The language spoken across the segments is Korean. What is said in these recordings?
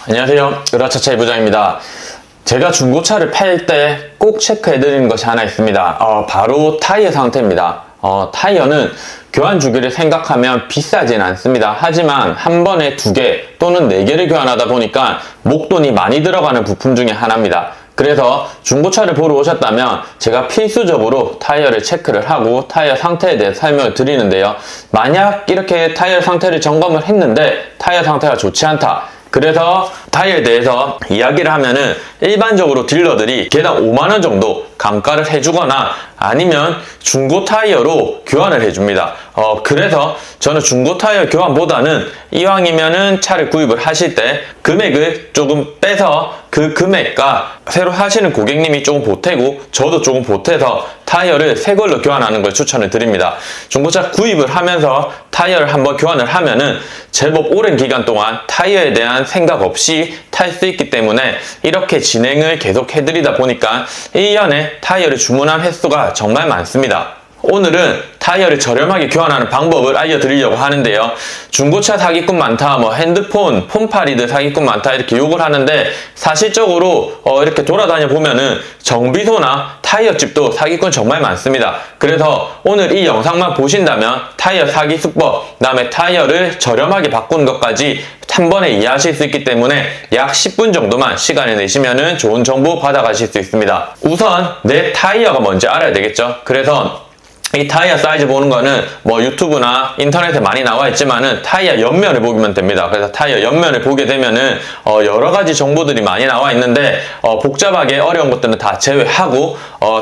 안녕하세요. 으라차차의 부장입니다. 제가 중고차를 팔 때 꼭 체크해드리는 것이 하나 있습니다. 바로 타이어 상태입니다. 타이어는 교환 주기를 생각하면 비싸진 않습니다. 하지만 한 번에 2개 또는 4개를 교환하다 보니까 목돈이 많이 들어가는 부품 중에 하나입니다. 그래서 중고차를 보러 오셨다면 제가 필수적으로 타이어를 체크를 하고 타이어 상태에 대해 설명을 드리는데요. 만약 이렇게 타이어 상태를 점검을 했는데 타이어 상태가 좋지 않다. 그래서 타이어에 대해서 이야기를 하면은 일반적으로 딜러들이 개당 5만원 정도 감가를 해주거나 아니면 중고 타이어로 교환을 해줍니다. 그래서 저는 중고 타이어 교환보다는 이왕이면은 차를 구입을 하실 때 금액을 조금 빼서 그 금액과 새로 하시는 고객님이 조금 보태고 저도 조금 보태서 타이어를 새 걸로 교환하는 걸 추천을 드립니다. 중고차 구입을 하면서 타이어를 한번 교환을 하면은 제법 오랜 기간 동안 타이어에 대한 생각 없이 탈 수 있기 때문에 이렇게 진행을 계속 해드리다 보니까 1년에 타이어를 주문한 횟수가 정말 많습니다. 오늘은 타이어를 저렴하게 교환하는 방법을 알려드리려고 하는데요. 중고차 사기꾼 많다, 핸드폰, 폰팔이들 사기꾼 많다 이렇게 욕을 하는데 사실적으로 이렇게 돌아다녀 보면은 정비소나 타이어집도 사기꾼 정말 많습니다. 그래서 오늘 이 영상만 보신다면 타이어 사기 수법, 그다음에 타이어를 저렴하게 바꾸는 것까지 한 번에 이해하실 수 있기 때문에 약 10분 정도만 시간을 내시면은 좋은 정보 받아가실 수 있습니다. 우선 내 타이어가 뭔지 알아야 되겠죠. 그래서 이 타이어 사이즈 보는 거는 유튜브나 인터넷에 많이 나와 있지만은 타이어 옆면을 보면 됩니다. 그래서 타이어 옆면을 보게 되면은 여러 가지 정보들이 많이 나와 있는데 복잡하게 어려운 것들은 다 제외하고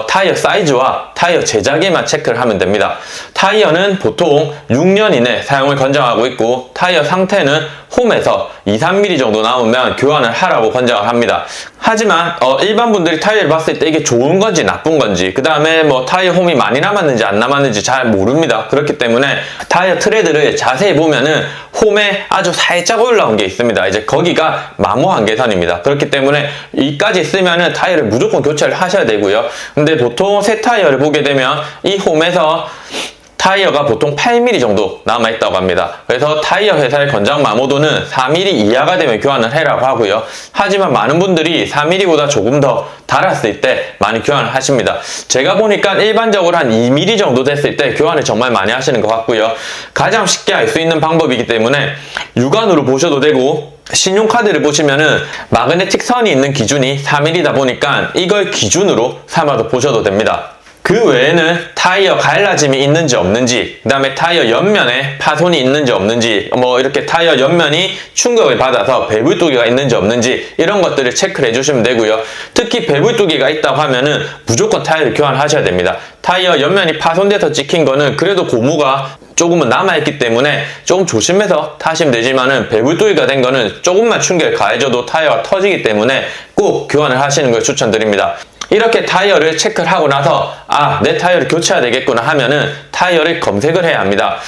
타이어 사이즈와 타이어 제작일만 체크를 하면 됩니다. 타이어는 보통 6년 이내 사용을 권장하고 있고 타이어 상태는 홈에서 2-3mm 정도 남으면 교환을 하라고 권장을 합니다. 하지만 일반 분들이 타이어를 봤을 때 이게 좋은 건지 나쁜 건지 그 다음에 타이어 홈이 많이 남았는지 안 남았는지 잘 모릅니다. 그렇기 때문에 타이어 트레드를 자세히 보면은 홈에 아주 살짝 올라온 게 있습니다. 이제 거기가 마모한 개선입니다. 그렇기 때문에 이까지 쓰면은 타이어를 무조건 교체를 하셔야 되고요. 근데 보통 새 타이어를 보게 되면 이 홈에서 타이어가 보통 8mm 정도 남아있다고 합니다. 그래서 타이어 회사의 권장 마모도는 4mm 이하가 되면 교환을 해라고 하고요. 하지만 많은 분들이 4mm보다 조금 더 달았을 때 많이 교환을 하십니다. 제가 보니까 일반적으로 한 2mm 정도 됐을 때 교환을 정말 많이 하시는 것 같고요. 가장 쉽게 알 수 있는 방법이기 때문에 육안으로 보셔도 되고 신용카드를 보시면은 마그네틱 선이 있는 기준이 4mm다 보니까 이걸 기준으로 삼아서 보셔도 됩니다. 그 외에는 타이어 갈라짐이 있는지 없는지, 그 다음에 타이어 옆면에 파손이 있는지 없는지, 이렇게 타이어 옆면이 충격을 받아서 배불뚝이가 있는지 없는지 이런 것들을 체크를 해주시면 되고요. 특히 배불뚝이가 있다고 하면은 무조건 타이어를 교환하셔야 됩니다. 타이어 옆면이 파손돼서 찍힌 거는 그래도 고무가 조금은 남아있기 때문에 조금 조심해서 타시면 되지만은 배불뚝이가 된 거는 조금만 충격을 가해줘도 타이어가 터지기 때문에 꼭 교환을 하시는 걸 추천드립니다. 이렇게 타이어를 체크를 하고 나서 내 타이어를 교체해야 되겠구나 하면은 타이어를 검색을 해야 합니다.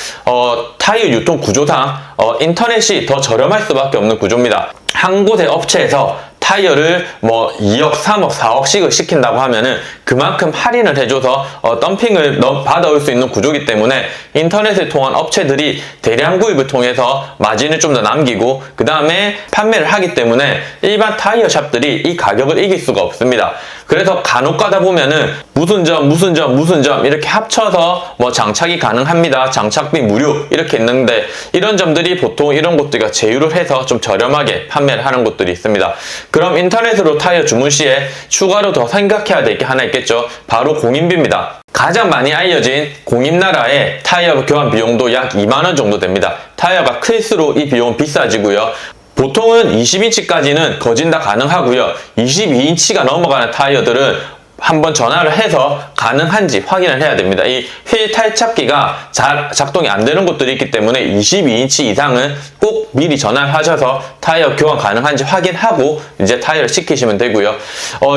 타이어 유통 구조상 인터넷이 더 저렴할 수밖에 없는 구조입니다. 한 곳의 업체에서 타이어를 2억, 3억, 4억씩을 시킨다고 하면은 그만큼 할인을 해줘서 덤핑을 받아올 수 있는 구조이기 때문에 인터넷을 통한 업체들이 대량 구입을 통해서 마진을 좀 더 남기고 그 다음에 판매를 하기 때문에 일반 타이어 샵들이 이 가격을 이길 수가 없습니다. 그래서 간혹 가다 보면은 무슨 점 이렇게 합쳐서 장착이 가능합니다. 장착비 무료 이렇게 있는데 이런 점들이 보통 이런 곳들과 제휴를 해서 좀 저렴하게 판매를 하는 곳들이 있습니다. 그럼 인터넷으로 타이어 주문 시에 추가로 더 생각해야 될 게 하나 있겠죠. 바로 공인비입니다. 가장 많이 알려진 공임나라의 타이어 교환 비용도 약 2만원 정도 됩니다. 타이어가 클수록 이 비용은 비싸지고요. 보통은 20인치까지는 거진 다 가능하고요. 22인치가 넘어가는 타이어들은 한번 전화를 해서 가능한지 확인을 해야 됩니다. 이 휠 탈착기가 잘 작동이 안 되는 곳들이 있기 때문에 22인치 이상은 꼭 미리 전화를 하셔서 타이어 교환 가능한지 확인하고 이제 타이어를 시키시면 되고요.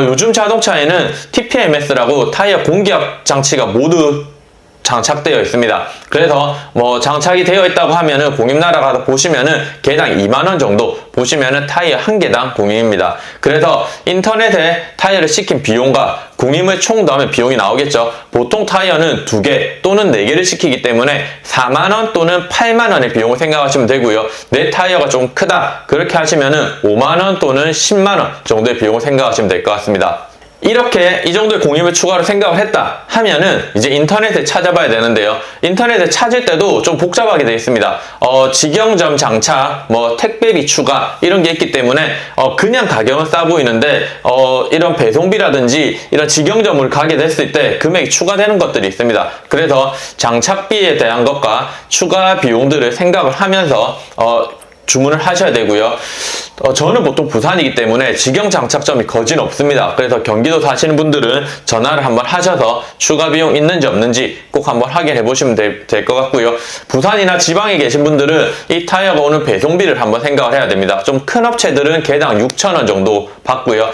요즘 자동차에는 TPMS라고 타이어 공기압 장치가 모두 장착되어 있습니다. 그래서 뭐 장착이 되어 있다고 하면은 공임나라 가서 보시면은 개당 2만원 정도 보시면은 타이어 한 개당 공임입니다. 그래서 인터넷에 타이어를 시킨 비용과 공임을 총 더하면 비용이 나오겠죠. 보통 타이어는 2개 또는 4개를 시키기 때문에 4만원 또는 8만원의 비용을 생각하시면 되고요. 내 타이어가 좀 크다 그렇게 하시면은 5만원 또는 10만원 정도의 비용을 생각하시면 될 것 같습니다. 이렇게 이 정도의 공임을 추가로 생각을 했다 하면은 이제 인터넷에 찾아봐야 되는데요. 인터넷에 찾을 때도 좀 복잡하게 되어 있습니다. 직영점 장착, 뭐 택배비 추가 이런 게 있기 때문에 그냥 가격은 싸 보이는데 이런 배송비라든지 이런 직영점을 가게 됐을 때 금액이 추가되는 것들이 있습니다. 그래서 장착비에 대한 것과 추가 비용들을 생각을 하면서 주문을 하셔야 되고요. 저는 보통 부산이기 때문에 직영 장착점이 거진 없습니다. 그래서 경기도 사시는 분들은 전화를 한번 하셔서 추가 비용 있는지 없는지 꼭 한번 확인해 보시면 될 것 같고요. 부산이나 지방에 계신 분들은 이 타이어가 오는 배송비를 한번 생각을 해야 됩니다. 좀 큰 업체들은 개당 6,000원 정도 받고요.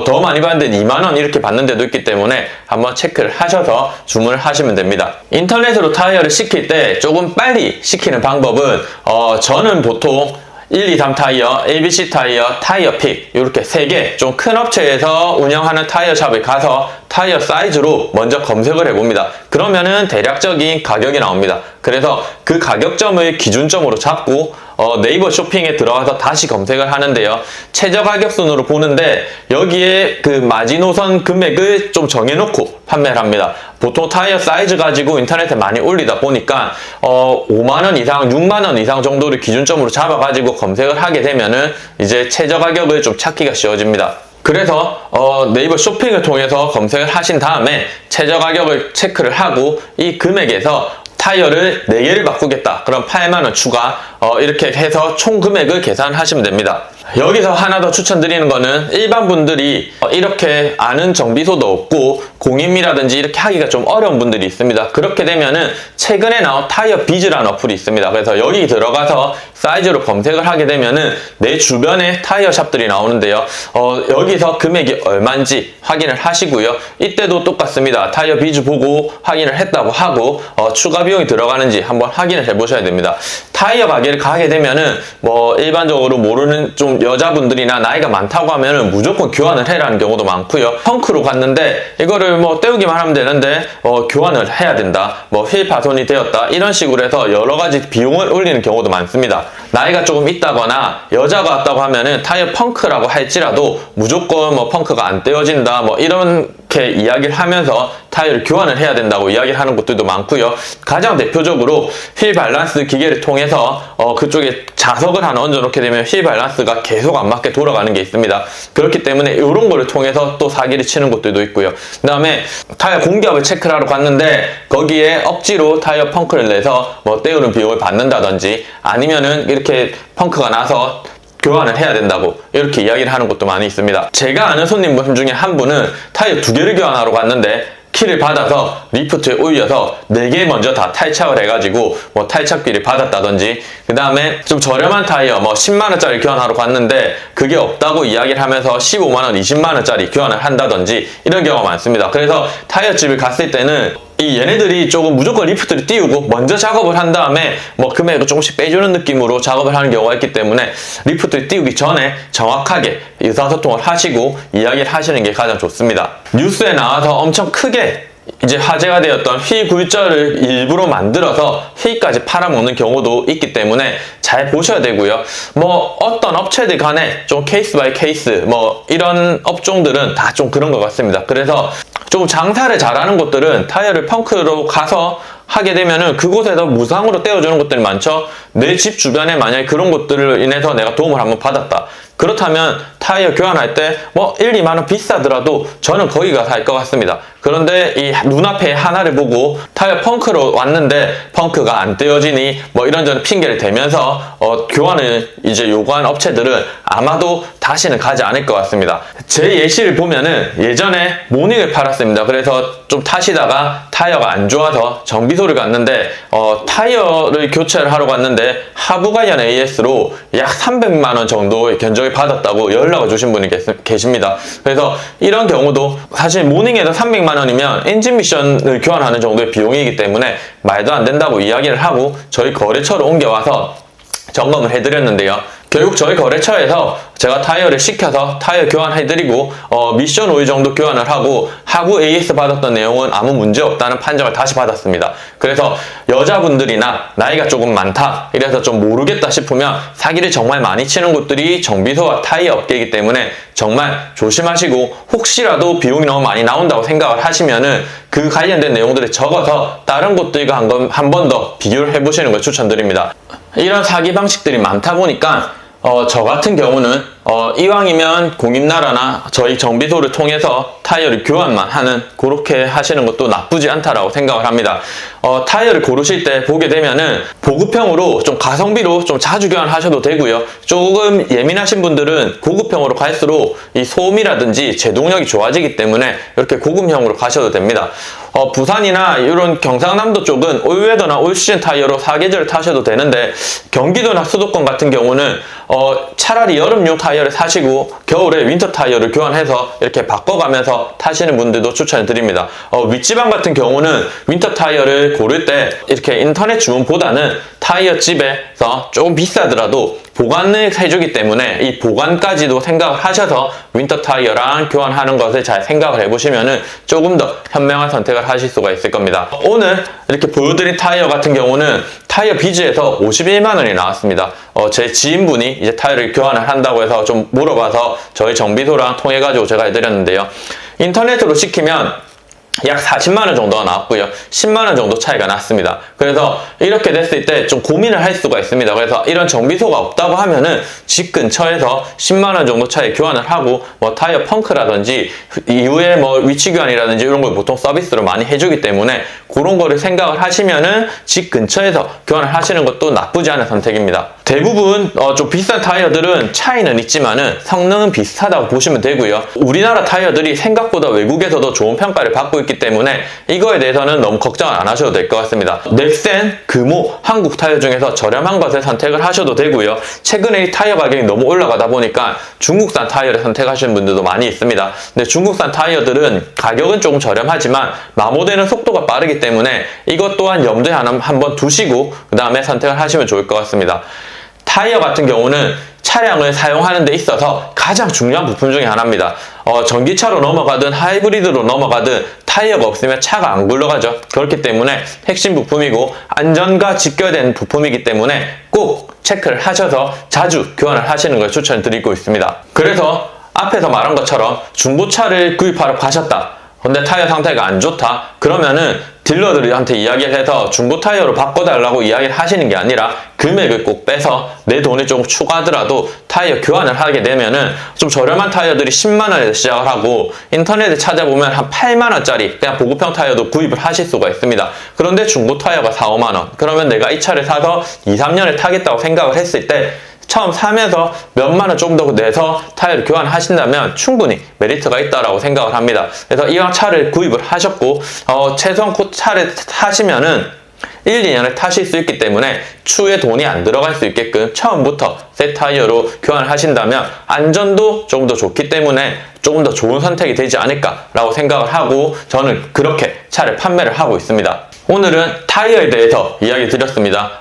더 많이 받는데 2만원 이렇게 받는 데도 있기 때문에 한번 체크를 하셔서 주문을 하시면 됩니다. 인터넷으로 타이어를 시킬 때 조금 빨리 시키는 방법은 저는 보통 1, 2, 3 타이어, ABC 타이어, 타이어픽 이렇게 3개 좀 큰 업체에서 운영하는 타이어 샵에 가서 타이어 사이즈로 먼저 검색을 해봅니다. 그러면은 대략적인 가격이 나옵니다. 그래서 그 가격점을 기준점으로 잡고 네이버 쇼핑에 들어가서 다시 검색을 하는데요. 최저 가격 순으로 보는데 여기에 그 마지노선 금액을 좀 정해놓고 판매를 합니다. 보통 타이어 사이즈 가지고 인터넷에 많이 올리다 보니까 5만원 이상, 6만원 이상 정도를 기준점으로 잡아가지고 검색을 하게 되면은 이제 최저 가격을 좀 찾기가 쉬워집니다. 그래서 네이버 쇼핑을 통해서 검색을 하신 다음에 최저 가격을 체크를 하고 이 금액에서 타이어를 4개를 바꾸겠다. 그럼 8만원 추가 이렇게 해서 총 금액을 계산하시면 됩니다. 여기서 하나 더 추천드리는 거는 일반 분들이 이렇게 아는 정비소도 없고 공임이라든지 이렇게 하기가 좀 어려운 분들이 있습니다. 그렇게 되면은 최근에 나온 타이어 비즈라는 어플이 있습니다. 그래서 여기 들어가서 사이즈로 검색을 하게 되면은 내 주변에 타이어 샵들이 나오는데요. 여기서 금액이 얼마인지 확인을 하시고요. 이때도 똑같습니다. 타이어 비즈 보고 확인을 했다고 하고 추가 비용이 들어가는지 한번 확인을 해 보셔야 됩니다. 타이어 가게를 가게 되면은 뭐 일반적으로 모르는 좀 여자분들이나 나이가 많다고 하면은 무조건 교환을 해라는 경우도 많고요. 펑크로 갔는데 이거를 뭐 떼우기만 하면 되는데 교환을 해야 된다. 뭐 휠 파손이 되었다. 이런 식으로 해서 여러 가지 비용을 올리는 경우도 많습니다. 나이가 조금 있다거나 여자가 왔다고 하면은 타이어 펑크라고 할지라도 무조건 뭐 펑크가 안 떼어진다. 뭐 이렇게 이야기를 하면서 타이어를 교환을 해야 된다고 이야기를 하는 곳들도 많고요. 가장 대표적으로 휠 밸런스 기계를 통해서 그쪽에 자석을 하나 얹어 놓게 되면 휠 밸런스가 계속 안 맞게 돌아가는 게 있습니다. 그렇기 때문에 이런 거를 통해서 또 사기를 치는 곳들도 있고요. 그 다음에 타이어 공기압을 체크를 하러 갔는데 거기에 억지로 타이어 펑크를 내서 뭐 떼우는 비용을 받는다든지 아니면은 이렇게 펑크가 나서 교환을 해야 된다고 이렇게 이야기를 하는 곳도 많이 있습니다. 제가 아는 손님분 중에 한 분은 타이어 2개를 교환하러 갔는데 키를 받아서 리프트에 올려서 4개 먼저 다 탈착을 해가지고 뭐 탈착비를 받았다든지 그 다음에 좀 저렴한 타이어 뭐 10만원짜리 교환하러 갔는데 그게 없다고 이야기를 하면서 15만원, 20만원짜리 교환을 한다든지 이런 경우가 많습니다. 그래서 타이어집을 갔을 때는 이 얘네들이 조금 무조건 리프트를 띄우고 먼저 작업을 한 다음에 뭐 금액을 조금씩 빼주는 느낌으로 작업을 하는 경우가 있기 때문에 리프트를 띄우기 전에 정확하게 의사소통을 하시고 이야기를 하시는 게 가장 좋습니다. 뉴스에 나와서 엄청 크게 이제 화제가 되었던 휠 굴절을 일부러 만들어서 휠까지 팔아먹는 경우도 있기 때문에 잘 보셔야 되고요. 뭐 어떤 업체들 간에 좀 케이스 바이 케이스 뭐 이런 업종들은 다 좀 그런 것 같습니다. 그래서 좀 장사를 잘하는 곳들은 타이어를 펑크로 가서 하게 되면은 그곳에서 무상으로 떼어주는 곳들이 많죠. 내 집 주변에 만약에 그런 곳들을 인해서 내가 도움을 한번 받았다. 그렇다면 타이어 교환할 때 뭐 1, 2만원 비싸더라도 저는 거기 가서 할 것 같습니다. 그런데 이 눈앞에 하나를 보고 타이어 펑크로 왔는데 펑크가 안 떼어지니 뭐 이런저런 핑계를 대면서 교환을 이제 요구한 업체들은 아마도 다시는 가지 않을 것 같습니다. 제 예시를 보면은 예전에 모닝을 팔았습니다. 그래서 좀 타시다가 타이어가 안 좋아서 정비소를 갔는데 타이어를 교체를 하러 갔는데 하부 관련 AS로 약 300만원 정도 견적을 받았다고 연락을 주신 분이 계십니다. 그래서 이런 경우도 사실 모닝에서 300만원 200만 원이면 엔진 미션을 교환하는 정도의 비용이기 때문에 말도 안 된다고 이야기를 하고 저희 거래처로 옮겨와서 점검을 해드렸는데요. 결국 저희 거래처에서 제가 타이어를 시켜서 타이어 교환해드리고 미션 오일 정도 교환을 하고 하부 AS 받았던 내용은 아무 문제 없다는 판정을 다시 받았습니다. 그래서 여자분들이나 나이가 조금 많다 이래서 좀 모르겠다 싶으면 사기를 정말 많이 치는 곳들이 정비소와 타이어 업계이기 때문에 정말 조심하시고 혹시라도 비용이 너무 많이 나온다고 생각을 하시면은 그 관련된 내용들을 적어서 다른 곳들과 한 번 더 비교를 해보시는 걸 추천드립니다. 이런 사기 방식들이 많다 보니까 저 같은 경우는 이왕이면 공임나라나 저희 정비소를 통해서 타이어를 교환만 하는 그렇게 하시는 것도 나쁘지 않다라고 생각을 합니다. 타이어를 고르실 때 보게 되면은 보급형으로 좀 가성비로 좀 자주 교환하셔도 되고요. 조금 예민하신 분들은 고급형으로 갈수록 이 소음이라든지 제동력이 좋아지기 때문에 이렇게 고급형으로 가셔도 됩니다. 부산이나 이런 경상남도 쪽은 올웨더나 올시즌 타이어로 사계절을 타셔도 되는데 경기도나 수도권 같은 경우는 차라리 여름용 타이어를 사시고 겨울에 윈터 타이어를 교환해서 이렇게 바꿔가면서 타시는 분들도 추천을 드립니다. 윗지방 같은 경우는 윈터 타이어를 고를 때 이렇게 인터넷 주문보다는 타이어 집에서 조금 비싸더라도 보관을 해주기 때문에 이 보관까지도 생각을 하셔서 윈터 타이어랑 교환하는 것을 잘 생각을 해보시면은 조금 더 현명한 선택을 하실 수가 있을 겁니다. 오늘 이렇게 보여드린 타이어 같은 경우는 타이어 비즈에서 51만 원이 나왔습니다. 제 지인분이 이제 타이어를 교환을 한다고 해서 좀 물어봐서 저희 정비소랑 통해가지고 제가 해드렸는데요. 인터넷으로 시키면 약 40만 원 정도가 나왔고요. 10만 원 정도 차이가 났습니다. 그래서 이렇게 됐을 때 좀 고민을 할 수가 있습니다. 그래서 이런 정비소가 없다고 하면은 집 근처에서 10만 원 정도 차이 교환을 하고 뭐 타이어 펑크라든지 이후에 뭐 위치 교환이라든지 이런 걸 보통 서비스로 많이 해주기 때문에 그런 거를 생각을 하시면은 집 근처에서 교환을 하시는 것도 나쁘지 않은 선택입니다. 대부분 좀 비싼 타이어들은 차이는 있지만은 성능은 비슷하다고 보시면 되고요. 우리나라 타이어들이 생각보다 외국에서도 좋은 평가를 받고 있기 때문에 이거에 대해서는 너무 걱정을 안 하셔도 될 것 같습니다. 넥센, 금호, 한국 타이어 중에서 저렴한 것을 선택을 하셔도 되고요. 최근에 이 타이어 가격이 너무 올라가다 보니까 중국산 타이어를 선택하시는 분들도 많이 있습니다. 근데 중국산 타이어들은 가격은 조금 저렴하지만 마모되는 속도가 빠르기 때문에 이것 또한 염두에 한번 두시고 그 다음에 선택을 하시면 좋을 것 같습니다. 타이어 같은 경우는 차량을 사용하는 데 있어서 가장 중요한 부품 중에 하나입니다. 전기차로 넘어가든 하이브리드로 넘어가든 타이어가 없으면 차가 안 굴러가죠. 그렇기 때문에 핵심 부품이고 안전과 직결된 부품이기 때문에 꼭 체크를 하셔서 자주 교환을 하시는 걸 추천드리고 있습니다. 그래서 앞에서 말한 것처럼 중고차를 구입하러 가셨다. 근데 타이어 상태가 안 좋다. 그러면은 딜러들한테 이야기를 해서 중고 타이어로 바꿔달라고 이야기를 하시는 게 아니라 금액을 꼭 빼서 내 돈을 조금 추가하더라도 타이어 교환을 하게 되면은 좀 저렴한 타이어들이 10만 원에서 시작을 하고 인터넷에 찾아보면 한 8만 원짜리 그냥 보급형 타이어도 구입을 하실 수가 있습니다. 그런데 중고 타이어가 4, 5만 원. 그러면 내가 이 차를 사서 2, 3년을 타겠다고 생각을 했을 때 처음 사면서 몇만 원 조금 더 내서 타이어를 교환하신다면 충분히 메리트가 있다라고 생각을 합니다. 그래서 이왕 차를 구입을 하셨고 최소한 차를 타시면은 1, 2년을 타실 수 있기 때문에 추후에 돈이 안 들어갈 수 있게끔 처음부터 새 타이어로 교환을 하신다면 안전도 조금 더 좋기 때문에 조금 더 좋은 선택이 되지 않을까라고 생각을 하고 저는 그렇게 차를 판매를 하고 있습니다. 오늘은 타이어에 대해서 이야기 드렸습니다.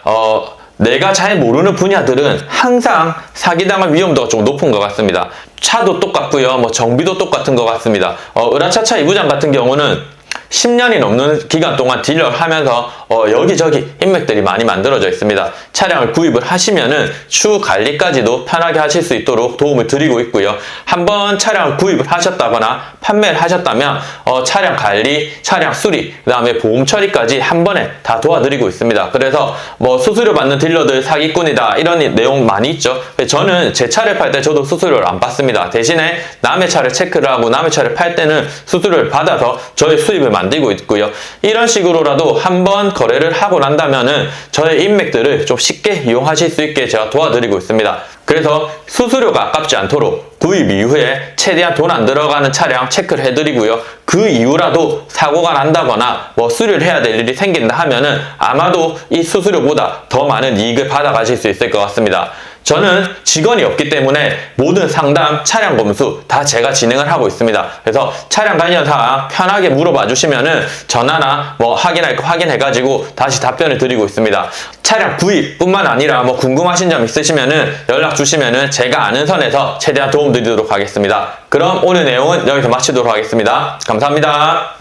내가 잘 모르는 분야들은 항상 사기당할 위험도가 좀 높은 것 같습니다. 차도 똑같고요. 뭐 정비도 똑같은 것 같습니다. 으라차차 이부장 같은 경우는 10년이 넘는 기간 동안 딜러를 하면서 여기저기 인맥들이 많이 만들어져 있습니다. 차량을 구입을 하시면은 추후 관리까지도 편하게 하실 수 있도록 도움을 드리고 있고요. 한번 차량을 구입을 하셨다거나 판매를 하셨다면 차량 관리, 차량 수리, 그 다음에 보험 처리까지 한 번에 다 도와드리고 있습니다. 그래서 뭐 수수료 받는 딜러들 사기꾼이다 이런 내용 많이 있죠. 저는 제 차를 팔 때 저도 수수료를 안 받습니다. 대신에 남의 차를 체크를 하고 남의 차를 팔 때는 수수료를 받아서 저의 수입을 만들고 있고요. 이런 식으로라도 한번 거래를 하고 난다면은 저의 인맥들을 좀 쉽게 이용하실 수 있게 제가 도와드리고 있습니다. 그래서 수수료가 아깝지 않도록 구입 이후에 최대한 돈 안 들어가는 차량 체크를 해드리고요. 그 이후라도 사고가 난다거나 뭐 수리를 해야 될 일이 생긴다 하면은 아마도 이 수수료보다 더 많은 이익을 받아가실 수 있을 것 같습니다. 저는 직원이 없기 때문에 모든 상담, 차량 검수 다 제가 진행을 하고 있습니다. 그래서 차량 관련 사항 편하게 물어봐 주시면은 전화나 뭐 확인할 거 확인해가지고 다시 답변을 드리고 있습니다. 차량 구입뿐만 아니라 뭐 궁금하신 점 있으시면은 연락 주시면은 제가 아는 선에서 최대한 도움 드리도록 하겠습니다. 그럼 오늘 내용은 여기서 마치도록 하겠습니다. 감사합니다.